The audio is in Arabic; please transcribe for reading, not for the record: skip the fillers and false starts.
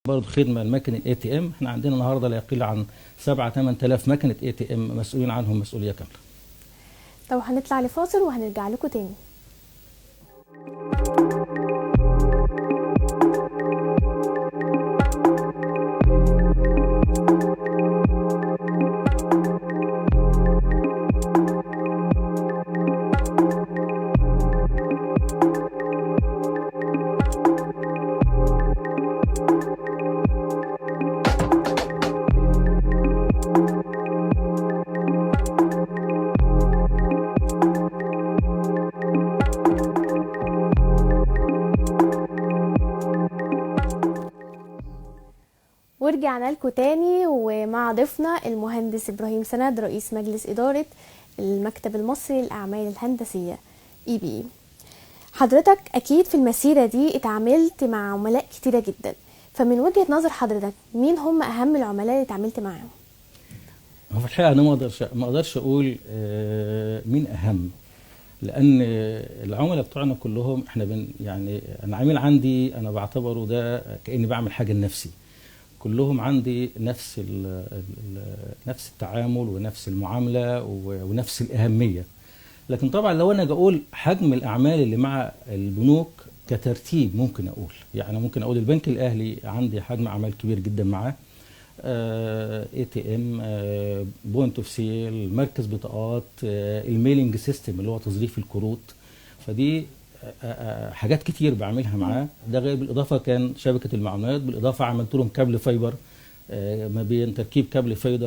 برضه خدمه المكن الاي تي ام. احنا عندنا النهارده لا يقل عن 7-8000 مكنه اي تي ام مسؤولين عنهم مسؤوليه كامله. طب هنطلع لفاصل وهنرجع لكم تاني. ورجعنا لكم تاني ومع ضيفنا المهندس إبراهيم سند رئيس مجلس إدارة المكتب المصري للأعمال الهندسية EBE. حضرتك أكيد في المسيرة دي اتعاملت مع عملاء كتيرة جدا، فمن وجهة نظر حضرتك مين هم أهم العملاء اللي اتعاملت معاهم؟ هو في الحقيقه انا ما اقدرش اقول مين اهم، لان العملاء بتوعنا كلهم احنا يعني انا عميل عندي انا بعتبره ده كاني بعمل حاجه لنفسي. كلهم عندي نفس التعامل ونفس المعامله ونفس الاهميه. لكن طبعا لو انا اقول حجم الاعمال اللي مع البنوك كترتيب، ممكن اقول البنك الاهلي عندي حجم اعمال كبير جدا معاه، اي تي ام، بوينت اوف سيل، مركز بطاقات، الميلينج سيستم اللي هو تصريف الكروت. فدي حاجات كتير بعملها معاه. ده غير بالاضافه كان شبكه المعلومات، بالاضافه عملت لهم كابل فايبر، ما بين تركيب كابل فايبر